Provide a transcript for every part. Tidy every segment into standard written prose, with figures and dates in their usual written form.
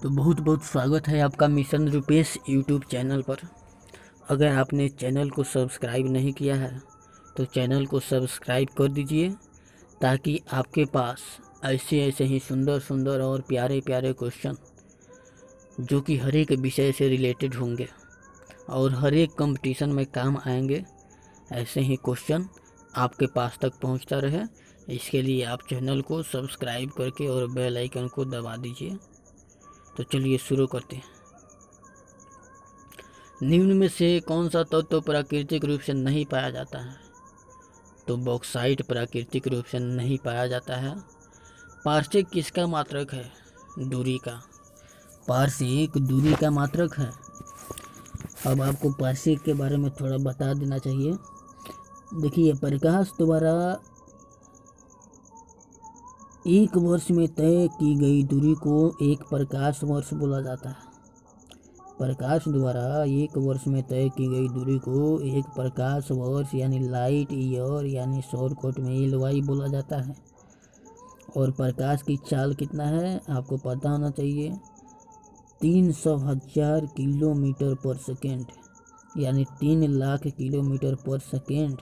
तो बहुत बहुत स्वागत है आपका मिशन रुपेश यूट्यूब चैनल पर। अगर आपने चैनल को सब्सक्राइब नहीं किया है तो चैनल को सब्सक्राइब कर दीजिए, ताकि आपके पास ऐसे ऐसे ही सुंदर सुंदर और प्यारे प्यारे क्वेश्चन जो कि हर एक विषय से रिलेटेड होंगे और हर एक कंपटीशन में काम आएंगे, ऐसे ही क्वेश्चन आपके पास तक पहुंचता रहे। इसके लिए आप चैनल को सब्सक्राइब करके और बेल आइकन को दबा दीजिए। तो चलिए शुरू करते हैं। निम्न में से कौन सा तत्व प्राकृतिक रूप से नहीं पाया जाता है? तो बॉक्साइट प्राकृतिक रूप से नहीं पाया जाता है। पार्शिक किसका मात्रक है? दूरी का। पार्शिक दूरी का मात्रक है। अब आपको पार्शिक के बारे में थोड़ा बता देना चाहिए। देखिए, प्रकाश द्वारा एक वर्ष में तय की गई दूरी को एक प्रकाश वर्ष बोला जाता है। प्रकाश द्वारा एक वर्ष में तय की गई दूरी को एक प्रकाश वर्ष यानी लाइट ईयर यानी शॉर्टकट में LY बोला जाता है। और प्रकाश की चाल कितना है आपको पता होना चाहिए, 300,000 किलोमीटर पर सेकेंड यानी 3 लाख किलोमीटर पर सेकेंड।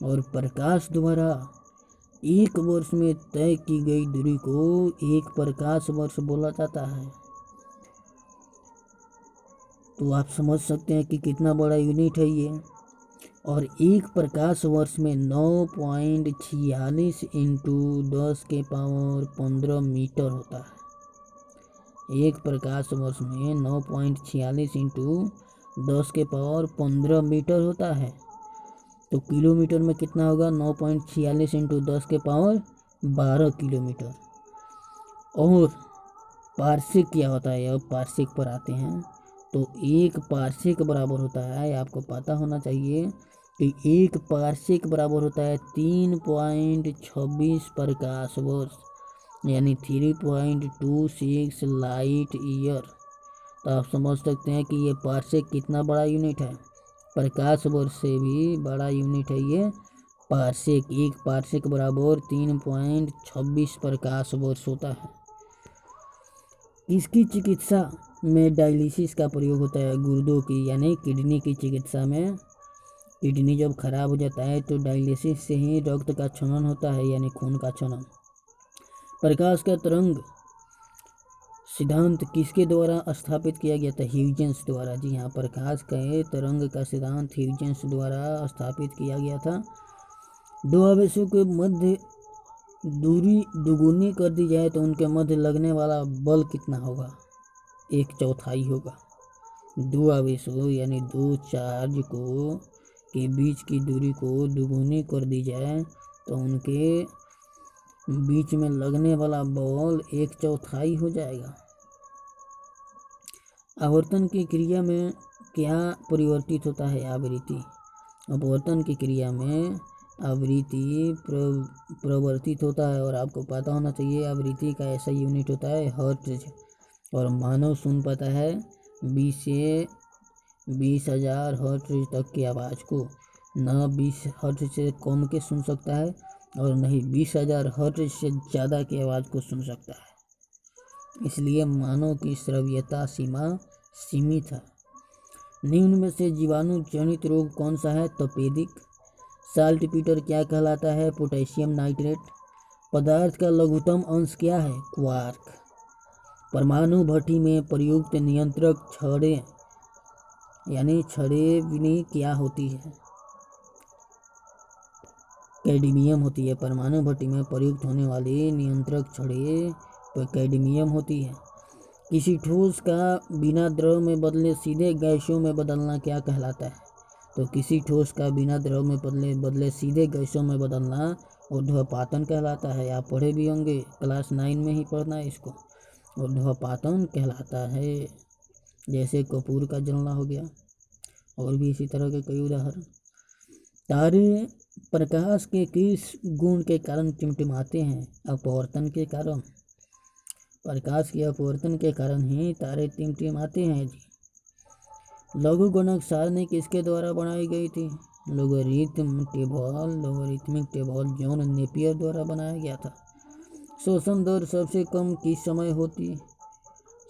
और प्रकाश द्वारा एक वर्ष में तय की गई दूरी को एक प्रकाश वर्ष बोला जाता है। तो आप समझ सकते हैं कि कितना बड़ा यूनिट है ये। और एक प्रकाश वर्ष में 9.46 इंटू 10 के पावर 15 मीटर होता है। एक प्रकाश वर्ष में 9.46 इंटू 10 के पावर 15 मीटर होता है। तो किलोमीटर में कितना होगा? 9.46 इंटू 10 के पावर 12 किलोमीटर। और पार्शिक क्या होता है? अब पार्शिक पर आते हैं। तो एक पार्शिक बराबर होता है, आपको पता होना चाहिए कि एक पार्शिक बराबर होता है 3.26 प्रकाश वर्ष यानी 3.26 लाइट ईयर। तो आप समझ सकते हैं कि ये पार्शिक कितना बड़ा यूनिट है। प्रकाश वर्ष से भी बड़ा यूनिट है ये पार्शिक। एक पार्शिक बराबर 3.26 प्रकाश वर्ष होता है। इसकी चिकित्सा में डायलिसिस का प्रयोग होता है। गुर्दों की यानी किडनी की चिकित्सा में, किडनी जब खराब हो जाता है तो डायलिसिस से ही रक्त का क्षरण होता है यानी खून का क्षरण। प्रकाश का तरंग सिद्धांत किसके द्वारा स्थापित किया गया था? ह्यूजेंस द्वारा। जी हाँ, प्रकाश के तरंग का सिद्धांत ह्यूजेंस द्वारा स्थापित किया गया था। दो आवेशों के मध्य दूरी दुगुनी कर दी जाए तो उनके मध्य लगने वाला बल कितना होगा? 1/4 होगा। दो आवेशों यानी दो चार्ज को के बीच की दूरी को दुगुनी कर दी जाए तो उनके बीच में लगने वाला बल 1/4 हो जाएगा। आवर्तन की क्रिया में क्या परिवर्तित होता है? आवृत्ति। अपवर्तन की क्रिया में आवृत्ति प्रवर्तित होता है। और आपको पता होना चाहिए आवृत्ति का ऐसा यूनिट होता है हर्ट्ज। और मानव सुन पाता है 20 से 20,000 हर्ट्ज तक की आवाज़ को, न 20 हर्ट्ज से कम के सुन सकता है और नहीं 20,000 हर्ट्ज से ज़्यादा की आवाज़ को सुन सकता है। इसलिए मानव की श्रव्यता सीमा सीमित है। निम्न में से जीवाणु जनित रोग कौन सा है? तपेदिक। साल्टपीटर क्या कहलाता है? Potassium nitrate. पदार्थ का लघुत्तम अंश क्या है? क्वार्क। परमाणु भट्टी में प्रयुक्त नियंत्रक छड़ें यानी छड़ें क्या होती है? कैडमियम होती है। परमाणु भट्टी में प्रयुक्त होने वाली नियंत्रक छड़ें कैडमियम होती है। किसी ठोस का बिना द्रव में बदले सीधे गैसों में बदलना क्या कहलाता है? तो किसी ठोस का बिना द्रव में बदले सीधे गैसों में बदलना ऊर्ध्वपातन कहलाता है। आप पढ़े भी होंगे, क्लास 9 में ही पढ़ना है इसको। ऊर्ध्वपातन कहलाता है। जैसे कपूर का जलना हो गया, और भी इसी तरह के कई उदाहरण। तारे प्रकाश के किस गुण के कारण टिमटिमाते हैं? अपवर्तन के कारण। प्रकाश के अपवर्तन के कारण ही तारे टिमटिमाते हैं जी। लघुगणक सारणी किसके द्वारा बनाई गई थी? लोगरिथमिक टेबल जॉन नेपियर द्वारा बनाया गया था। श्वसन दर सबसे कम किस समय होती है?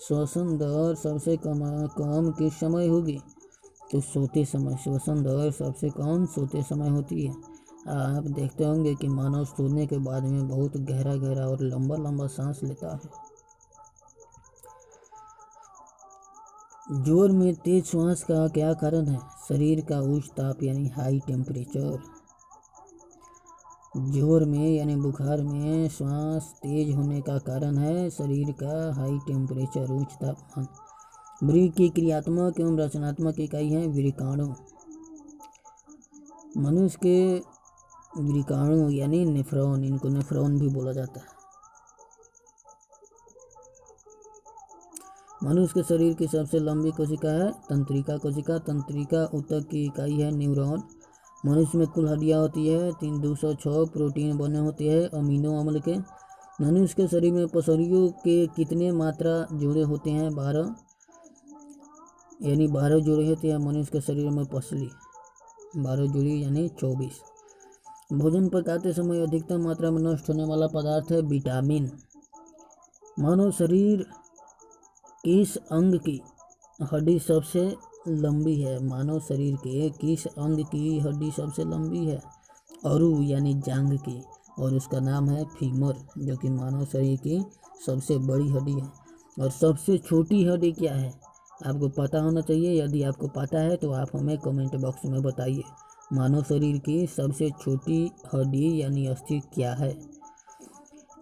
श्वसन दर सबसे कम किस समय होगी? तो सोते समय। श्वसन दर सबसे कम सोते समय होती है। आप देखते होंगे कि मानव सोने के बाद में बहुत गहरा गहरा और लंबा लंबा सांस लेता है। जोर में तेज श्वास का क्या कारण है? शरीर का उच्च ताप यानी हाई टेम्परेचर। जोर में यानी बुखार में श्वास तेज होने का कारण है शरीर का हाई टेम्परेचर, उच्च तापमान। वृक्क की क्रियात्मक एवं रचनात्मक इकाई है वृक्काणु। मनुष्य के वृक्काणु यानी नेफ्रॉन, इनको नेफ्रॉन भी बोला जाता है। मनुष्य के शरीर की सबसे लंबी कोशिका है तंत्रिका कोशिका। तंत्रिका ऊतक की इकाई है न्यूरॉन। मनुष्य में कुल हड्डियाँ होती है 206 प्रोटीन बने होते हैं अमीनो अम्ल के। मनुष्य के शरीर में पसलियों के कितने मात्रा जोड़े होते हैं? 12, यानी 12 जोड़े होते हैं मनुष्य के शरीर में पसली, 12 जोड़ी यानी 24। भोजन पकाते समय अधिकतम मात्रा में नष्ट होने वाला पदार्थ है विटामिन। मानव शरीर किस अंग की हड्डी सबसे लंबी है? मानव शरीर के किस अंग की हड्डी सबसे लंबी है? अरू यानी जांघ की, और उसका नाम है फीमर, जो कि मानव शरीर की सबसे बड़ी हड्डी है। और सबसे छोटी हड्डी क्या है? आपको पता होना चाहिए। यदि आपको पता है तो आप हमें कमेंट बॉक्स में बताइए। मानव शरीर की सबसे छोटी हड्डी यानी अस्थि क्या है?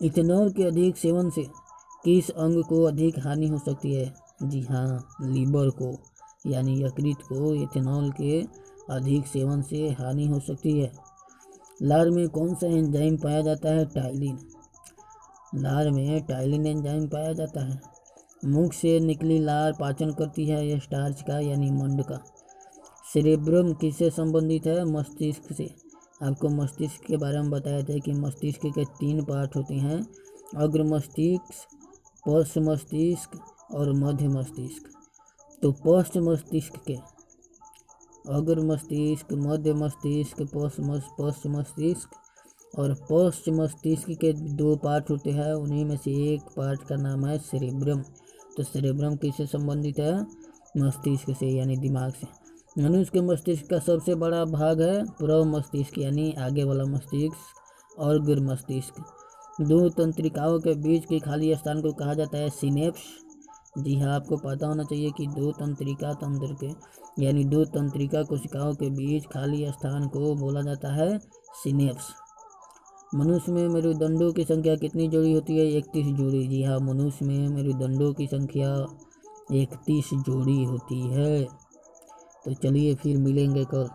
इथेनॉल के अधिक सेवन से किस अंग को अधिक हानि हो सकती है? जी हाँ, लीवर को, यानी यकृत को इथेनॉल के अधिक सेवन से हानि हो सकती है। लार में कौन सा एंजाइम पाया जाता है? टाइलिन। लार में टाइलिन एंजाइम पाया जाता है। मुख से निकली लार पाचन करती है यह स्टार्च का यानी मंड का। सेरेब्रम किससे संबंधित है? मस्तिष्क से। आपको मस्तिष्क के बारे में बताया था कि मस्तिष्क के 3 पार्ट होते हैं, अग्र मस्तिष्क, पश्च मस्तिष्क और मध्य मस्तिष्क। तो पश्च मस्तिष्क के अग्र मस्तिष्क, मध्य मस्तिष्क, पश्च मस्तिष्क और पश्च मस्तिष्क के 2 पार्ट होते हैं, उन्हीं में से एक पार्ट का नाम है सेरेब्रम। तो सेरेब्रम किससे संबंधित है? मस्तिष्क से यानी दिमाग से। मनुष्य के मस्तिष्क का सबसे बड़ा भाग है पूर्व मस्तिष्क यानी आगे वाला मस्तिष्क और गिर मस्तिष्क। 2 तंत्रिकाओं के बीच के खाली स्थान को कहा जाता है सिनेप्स। जी हाँ, आपको पता होना चाहिए कि 2 तंत्रिका तंत्र के यानी 2 तंत्रिका कोशिकाओं के बीच खाली स्थान को बोला जाता है सिनेप्स। मनुष्य में मेरुदंडों की संख्या कितनी जोड़ी होती है? 31 जोड़ी। जी हाँ, मनुष्य में मेरुदंडों की संख्या 31 जोड़ी होती है। तो चलिए फिर मिलेंगे कल।